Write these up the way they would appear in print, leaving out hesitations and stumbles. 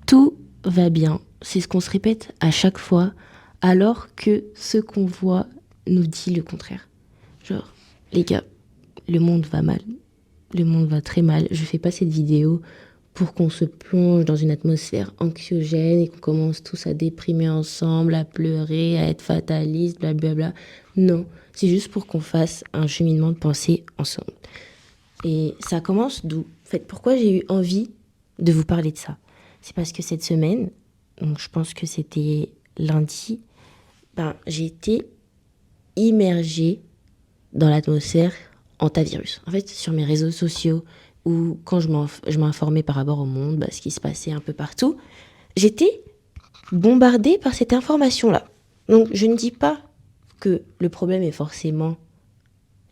Tout va bien. C'est ce qu'on se répète à chaque fois, alors que ce qu'on voit nous dit le contraire. Genre, les gars, le monde va mal. Le monde va très mal. Je fais pas cette vidéo pour qu'on se plonge dans une atmosphère anxiogène et qu'on commence tous à déprimer ensemble, à pleurer, à être fataliste, blablabla. Non, c'est juste pour qu'on fasse un cheminement de pensée ensemble. Et ça commence d'où? En fait, pourquoi j'ai eu envie de vous parler de ça? C'est parce que cette semaine, donc je pense que c'était lundi, j'ai été immergée dans l'atmosphère antivirus. En fait, sur mes réseaux sociaux ou quand je m'informais par rapport au monde, ce qui se passait un peu partout, j'étais bombardée par cette information-là. Donc, je ne dis pas que le problème est forcément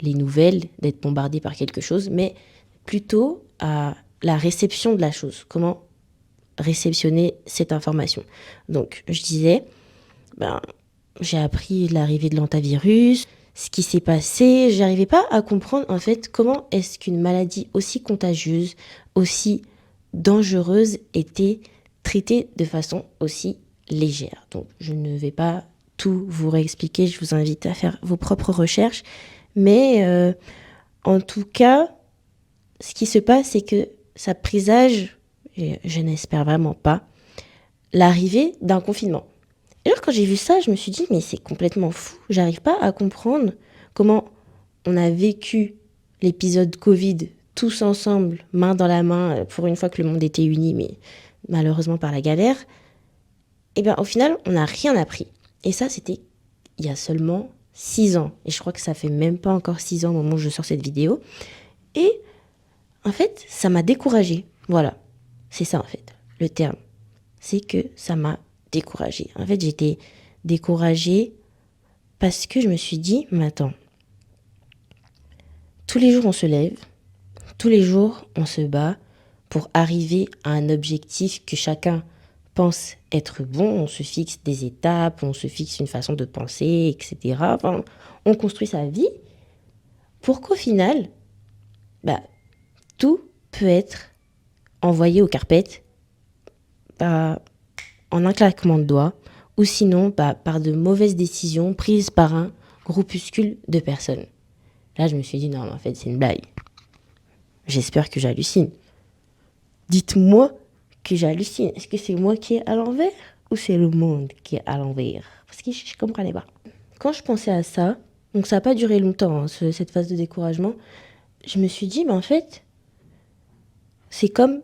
les nouvelles, d'être bombardée par quelque chose, mais plutôt à la réception de la chose. Comment réceptionner cette information. Donc, je disais, j'ai appris l'arrivée de l'antivirus, ce qui s'est passé, j'arrivais pas à comprendre en fait comment est-ce qu'une maladie aussi contagieuse, aussi dangereuse était traitée de façon aussi légère. Donc je ne vais pas tout vous réexpliquer, je vous invite à faire vos propres recherches, mais en tout cas, ce qui se passe, c'est que ça présage, et je n'espère vraiment pas, l'arrivée d'un confinement. Et alors quand j'ai vu ça, je me suis dit, mais c'est complètement fou. J'arrive pas à comprendre comment on a vécu l'épisode Covid tous ensemble, main dans la main, pour une fois que le monde était uni, mais malheureusement par la galère. Et bien au final, on n'a rien appris. Et ça, c'était il y a seulement 6 ans. Et je crois que ça fait même pas encore 6 ans au moment où je sors cette vidéo. Et en fait, ça m'a découragée. Voilà, c'est ça en fait, le terme. C'est que ça m'a découragée. En fait, j'étais découragée parce que je me suis dit, mais attends, tous les jours on se lève, tous les jours on se bat pour arriver à un objectif que chacun pense être bon. On se fixe des étapes, on se fixe une façon de penser, etc. Enfin, on construit sa vie pour qu'au final, tout peut être envoyé aux carpettes en un claquement de doigts, ou sinon par de mauvaises décisions prises par un groupuscule de personnes. Là, je me suis dit, non, mais en fait, c'est une blague. J'espère que j'hallucine. Dites-moi que j'hallucine. Est-ce que c'est moi qui est à l'envers ou c'est le monde qui est à l'envers? Parce que je ne comprenais pas. Quand je pensais à ça, donc ça n'a pas duré longtemps, hein, cette phase de découragement, je me suis dit, mais en fait, c'est comme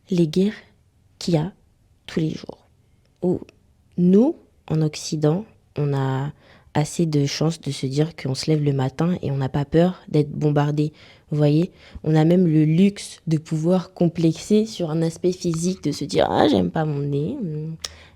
les guerres qu'il y a tous les jours. Où nous, en Occident, on a assez de chances de se dire qu'on se lève le matin et on n'a pas peur d'être bombardé. Vous voyez, on a même le luxe de pouvoir complexer sur un aspect physique, de se dire « Ah, j'aime pas mon nez,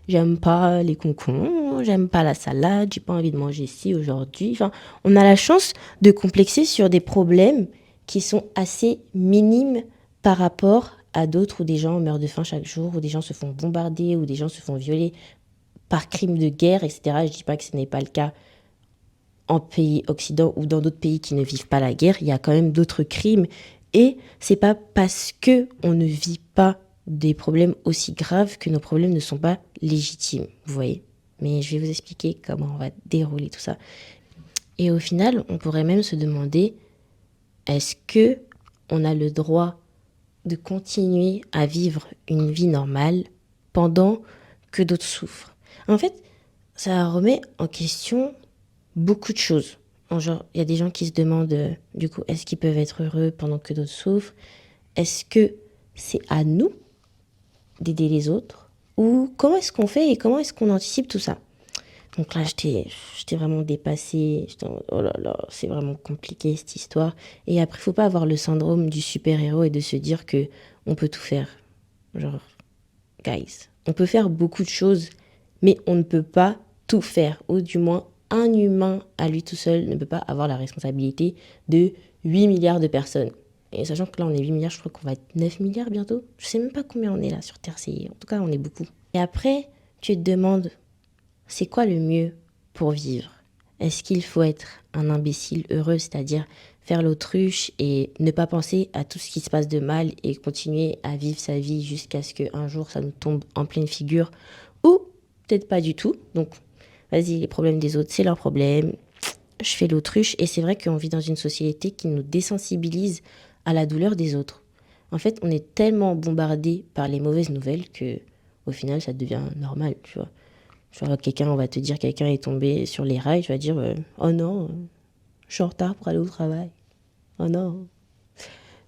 j'aime pas les concombres, j'aime pas la salade, j'ai pas envie de manger ci aujourd'hui. » Enfin, on a la chance de complexer sur des problèmes qui sont assez minimes par rapport à d'autres où des gens meurent de faim chaque jour, où des gens se font bombarder, où des gens se font violer par crime de guerre, etc. Je ne dis pas que ce n'est pas le cas en pays occident ou dans d'autres pays qui ne vivent pas la guerre. Il y a quand même d'autres crimes. Et c'est pas parce qu'on ne vit pas des problèmes aussi graves que nos problèmes ne sont pas légitimes. Vous voyez? Mais je vais vous expliquer comment on va dérouler tout ça. Et au final, on pourrait même se demander, est-ce que on a le droit de continuer à vivre une vie normale pendant que d'autres souffrent? En fait, ça remet en question beaucoup de choses. Genre, il y a des gens qui se demandent, du coup, est-ce qu'ils peuvent être heureux pendant que d'autres souffrent? Est-ce que c'est à nous d'aider les autres? Ou comment est-ce qu'on fait et comment est-ce qu'on anticipe tout ça? Donc là, j'étais vraiment dépassée. J'étais en mode, oh là là, c'est vraiment compliqué cette histoire. Et après, il faut pas avoir le syndrome du super-héros et de se dire que on peut tout faire. Genre, guys, on peut faire beaucoup de choses, mais on ne peut pas tout faire. Ou du moins, un humain à lui tout seul ne peut pas avoir la responsabilité de 8 milliards de personnes. Et sachant que là, on est 8 milliards, je crois qu'on va être 9 milliards bientôt. Je sais même pas combien on est là sur Terre. En tout cas, on est beaucoup. Et après, tu te demandes, c'est quoi le mieux pour vivre? Est-ce qu'il faut être un imbécile heureux, c'est-à-dire faire l'autruche et ne pas penser à tout ce qui se passe de mal et continuer à vivre sa vie jusqu'à ce qu'un jour ça nous tombe en pleine figure ou peut-être pas du tout. Donc, vas-y, les problèmes des autres, c'est leurs problèmes. Je fais l'autruche et c'est vrai qu'on vit dans une société qui nous désensibilise à la douleur des autres. En fait, on est tellement bombardé par les mauvaises nouvelles que au final, ça devient normal, tu vois. Genre, on va te dire quelqu'un est tombé sur les rails, tu vas dire oh non, je suis en retard pour aller au travail. Oh non,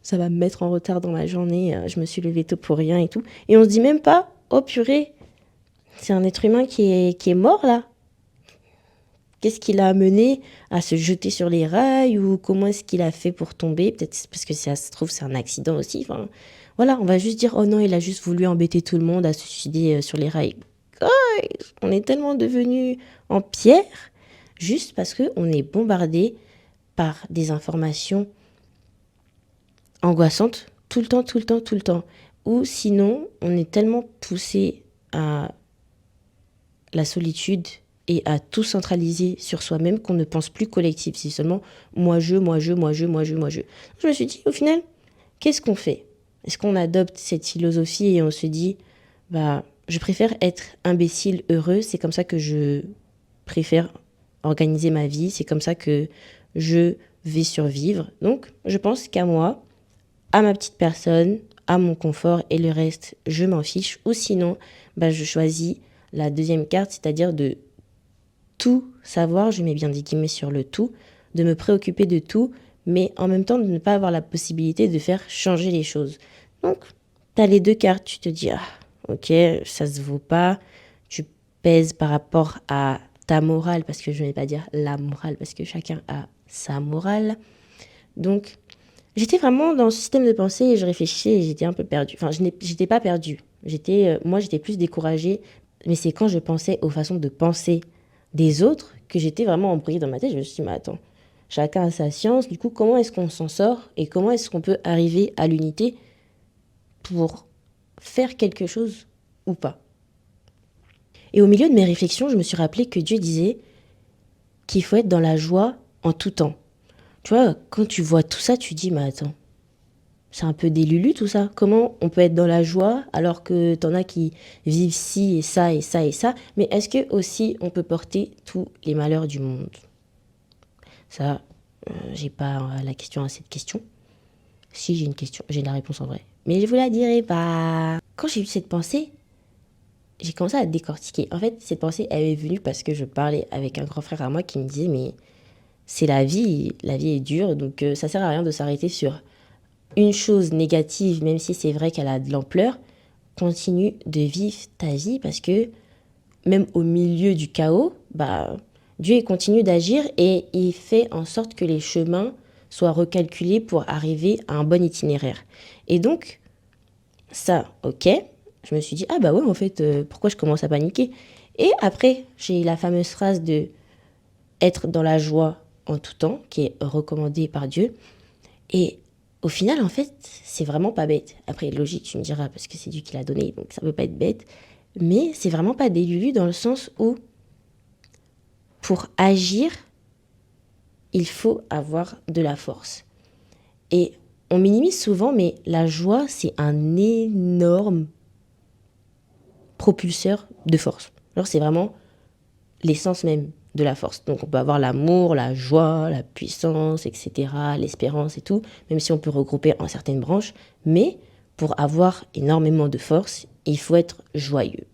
ça va me mettre en retard dans la journée, je me suis levée tôt pour rien et tout. Et on se dit même pas, oh purée, c'est un être humain qui est mort là. Qu'est-ce qui l'a amené à se jeter sur les rails ou comment est-ce qu'il a fait pour tomber? Peut-être parce que ça se trouve c'est un accident aussi. Enfin, voilà, on va juste dire oh non, il a juste voulu embêter tout le monde à se suicider sur les rails. On est tellement devenu en pierre juste parce qu'on est bombardé par des informations angoissantes tout le temps, tout le temps, tout le temps. Ou sinon, on est tellement poussé à la solitude et à tout centraliser sur soi-même qu'on ne pense plus collectif. C'est seulement moi, je, moi, je, moi, je, moi, je, moi, je. Je me suis dit, au final, qu'est-ce qu'on fait? Est-ce qu'on adopte cette philosophie et on se dit, bah, je préfère être imbécile heureux, c'est comme ça que je préfère organiser ma vie, c'est comme ça que je vais survivre. Donc, je pense qu'à moi, à ma petite personne, à mon confort et le reste, je m'en fiche. Ou sinon, bah, je choisis la deuxième carte, c'est-à-dire de tout savoir, je mets bien des guillemets sur le tout, de me préoccuper de tout, mais en même temps de ne pas avoir la possibilité de faire changer les choses. Donc, tu as les deux cartes, tu te dis, ah, ok, ça se vaut pas, tu pèses par rapport à ta morale, parce que je ne vais pas dire la morale, parce que chacun a sa morale. Donc, j'étais vraiment dans ce système de pensée et je réfléchissais et j'étais un peu perdue. Enfin, j'étais pas perdue. Moi, j'étais plus découragée, mais c'est quand je pensais aux façons de penser des autres que j'étais vraiment embrouillée dans ma tête. Je me suis dit, mais attends, chacun a sa science. Du coup, comment est-ce qu'on s'en sort et comment est-ce qu'on peut arriver à l'unité pour faire quelque chose ou pas? Et au milieu de mes réflexions, je me suis rappelé que Dieu disait qu'il faut être dans la joie en tout temps. Tu vois, quand tu vois tout ça, tu dis, mais attends, c'est un peu délulu tout ça. Comment on peut être dans la joie alors que t'en as qui vivent ci et ça et ça et ça. Mais est-ce que aussi on peut porter tous les malheurs du monde? Ça, j'ai pas la question à cette question. Si j'ai une question, j'ai la réponse en vrai. Mais je vous la dirai pas. Quand j'ai eu cette pensée, j'ai commencé à décortiquer. En fait, cette pensée, elle est venue parce que je parlais avec un grand frère à moi qui me disait, mais c'est la vie est dure, donc ça sert à rien de s'arrêter sur une chose négative, même si c'est vrai qu'elle a de l'ampleur. Continue de vivre ta vie parce que même au milieu du chaos, bah, Dieu il continue d'agir et il fait en sorte que les chemins soient recalculés pour arriver à un bon itinéraire. Et donc, ça, ok, je me suis dit, ah bah ouais, en fait, pourquoi je commence à paniquer? Et après, j'ai la fameuse phrase de être dans la joie en tout temps, qui est recommandée par Dieu. Et au final, en fait, c'est vraiment pas bête. Après, logique, tu me diras, parce que c'est Dieu qui l'a donné, donc ça peut pas être bête. Mais c'est vraiment pas délulu dans le sens où, pour agir, il faut avoir de la force. Et on minimise souvent, mais la joie, c'est un énorme propulseur de force. Alors, c'est vraiment l'essence même de la force. Donc, on peut avoir l'amour, la joie, la puissance, etc., l'espérance et tout, même si on peut regrouper en certaines branches. Mais pour avoir énormément de force, il faut être joyeux.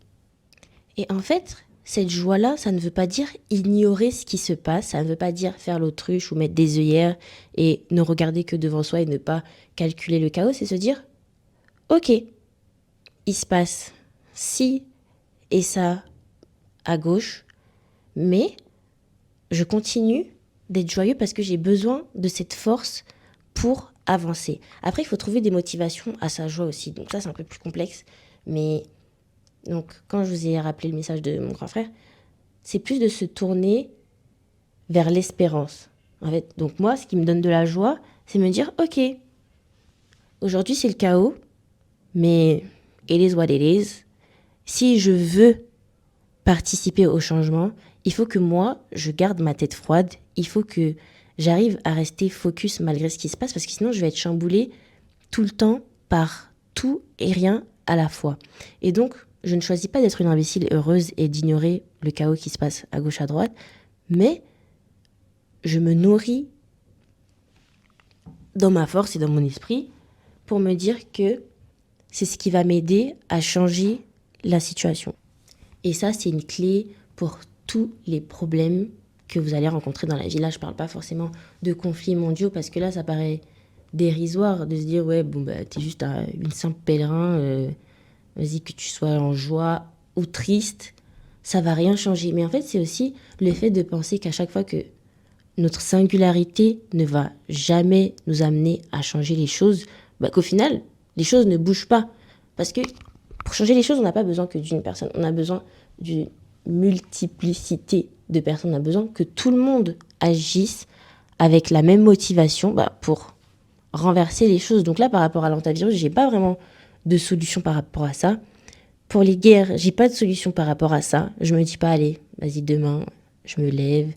Et en fait, cette joie-là, ça ne veut pas dire ignorer ce qui se passe, ça ne veut pas dire faire l'autruche ou mettre des œillères et ne regarder que devant soi et ne pas calculer le chaos, c'est se dire, ok, il se passe ci et ça à gauche, mais je continue d'être joyeux parce que j'ai besoin de cette force pour avancer. Après, il faut trouver des motivations à sa joie aussi. Donc ça, c'est un peu plus complexe. Mais donc, quand je vous ai rappelé le message de mon grand frère, c'est plus de se tourner vers l'espérance. En fait, donc moi, ce qui me donne de la joie, c'est me dire, ok, aujourd'hui c'est le chaos, mais it is what it is. Si je veux participer au changement, il faut que moi, je garde ma tête froide. Il faut que j'arrive à rester focus malgré ce qui se passe parce que sinon je vais être chamboulée tout le temps par tout et rien à la fois. Et donc, je ne choisis pas d'être une imbécile heureuse et d'ignorer le chaos qui se passe à gauche à droite, mais je me nourris dans ma force et dans mon esprit pour me dire que c'est ce qui va m'aider à changer la situation. Et ça, c'est une clé pour tous les problèmes que vous allez rencontrer dans la vie. Là, je parle pas forcément de conflits mondiaux parce que là, ça paraît dérisoire de se dire ouais, bon, bah, t'es juste une simple pèlerin, vas-y, que tu sois en joie ou triste, ça va rien changer. Mais en fait, c'est aussi le fait de penser qu'à chaque fois que notre singularité ne va jamais nous amener à changer les choses, bah, qu'au final, les choses ne bougent pas. Parce que pour changer les choses, on n'a pas besoin que d'une personne. On a besoin d'une multiplicité de personnes. On a besoin que tout le monde agisse avec la même motivation pour renverser les choses. Donc là, par rapport à l'antivirus, j'ai pas vraiment de solution par rapport à ça. Pour les guerres, j'ai pas de solution par rapport à ça. Je me dis pas, allez, vas-y, demain, je me lève,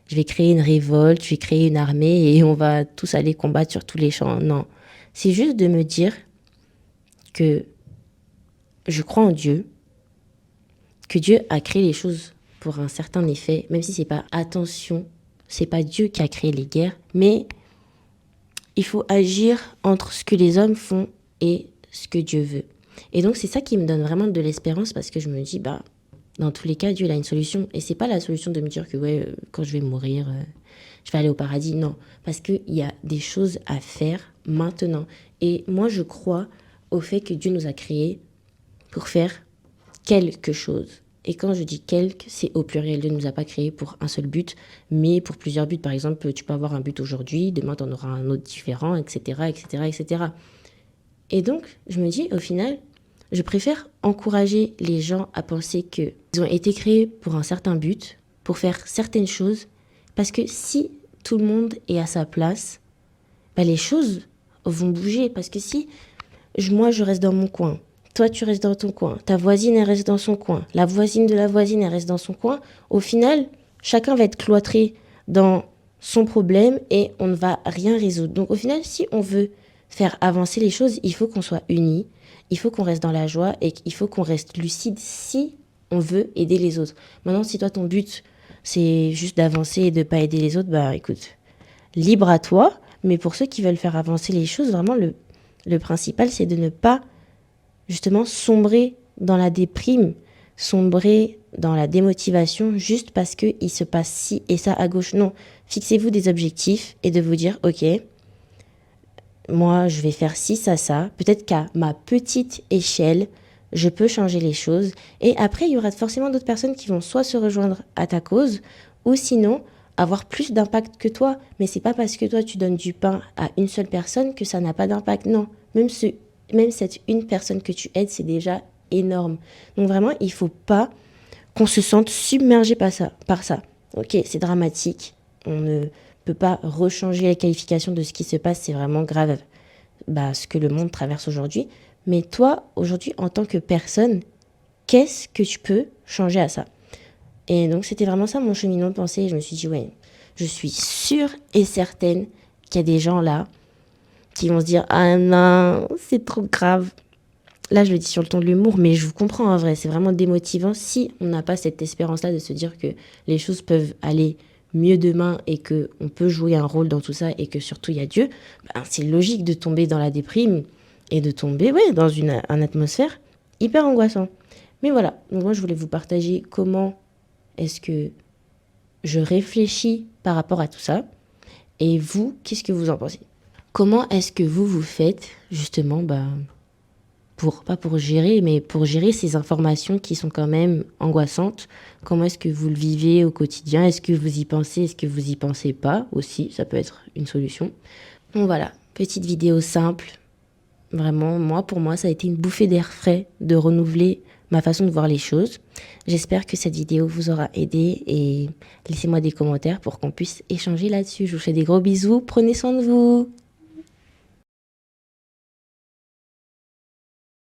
je vais créer une révolte, je vais créer une armée et on va tous aller combattre sur tous les champs. Non. C'est juste de me dire que je crois en Dieu, que Dieu a créé les choses pour un certain effet, même si c'est pas, attention, c'est pas Dieu qui a créé les guerres, mais il faut agir entre ce que les hommes font et ce que Dieu veut. Et donc c'est ça qui me donne vraiment de l'espérance parce que je me dis, dans tous les cas, Dieu il a une solution. Et c'est pas la solution de me dire que quand je vais mourir, je vais aller au paradis. Non, parce qu'il y a des choses à faire maintenant. Et moi, je crois au fait que Dieu nous a créés pour faire quelque chose. Et quand je dis quelque, c'est au pluriel. Dieu ne nous a pas créés pour un seul but, mais pour plusieurs buts. Par exemple, tu peux avoir un but aujourd'hui, demain tu en auras un autre différent, etc., etc., etc. Et donc, je me dis, au final, je préfère encourager les gens à penser qu'ils ont été créés pour un certain but, pour faire certaines choses, parce que si tout le monde est à sa place, les choses vont bouger. Parce que si moi, je reste dans mon coin, toi, tu restes dans ton coin, ta voisine, elle reste dans son coin, la voisine de la voisine, elle reste dans son coin, au final, chacun va être cloîtré dans son problème et on ne va rien résoudre. Donc au final, si on veut faire avancer les choses, il faut qu'on soit unis, il faut qu'on reste dans la joie et il faut qu'on reste lucide si on veut aider les autres. Maintenant, si toi, ton but, c'est juste d'avancer et de ne pas aider les autres, écoute, libre à toi. Mais pour ceux qui veulent faire avancer les choses, vraiment, le principal, c'est de ne pas justement sombrer dans la déprime, sombrer dans la démotivation juste parce qu'il se passe ci et ça à gauche. Non, fixez-vous des objectifs et de vous dire, ok, moi je vais faire ci, ça. Peut-être qu'à ma petite échelle, je peux changer les choses. Et après, il y aura forcément d'autres personnes qui vont soit se rejoindre à ta cause ou sinon avoir plus d'impact que toi. Mais c'est pas parce que toi tu donnes du pain à une seule personne que ça n'a pas d'impact. Non, même cette une personne que tu aides, c'est déjà énorme. Donc vraiment, il ne faut pas qu'on se sente submergé par ça. Ok, c'est dramatique. On ne peut pas rechanger la qualification de ce qui se passe. C'est vraiment grave ce que le monde traverse aujourd'hui. Mais toi, aujourd'hui, en tant que personne, qu'est-ce que tu peux changer à ça? Et donc, c'était vraiment ça mon cheminement de pensée. Je me suis dit, je suis sûre et certaine qu'il y a des gens là qui vont se dire « Ah non, c'est trop grave ». Là, je le dis sur le ton de l'humour, mais je vous comprends en vrai. C'est vraiment démotivant si on n'a pas cette espérance-là de se dire que les choses peuvent aller mieux demain et qu'on peut jouer un rôle dans tout ça et que surtout il y a Dieu. C'est logique de tomber dans la déprime et de tomber dans une atmosphère hyper angoissante. Mais voilà, donc moi je voulais vous partager comment est-ce que je réfléchis par rapport à tout ça. Et vous, qu'est-ce que vous en pensez ? Comment est-ce que vous faites justement pas pour gérer, mais pour gérer ces informations qui sont quand même angoissantes? Comment est-ce que vous le vivez au quotidien? Est-ce que vous y pensez? Est-ce que vous y pensez pas aussi? Ça peut être une solution. Donc voilà, petite vidéo simple. Vraiment, pour moi, ça a été une bouffée d'air frais de renouveler ma façon de voir les choses. J'espère que cette vidéo vous aura aidé et laissez-moi des commentaires pour qu'on puisse échanger là-dessus. Je vous fais des gros bisous. Prenez soin de vous.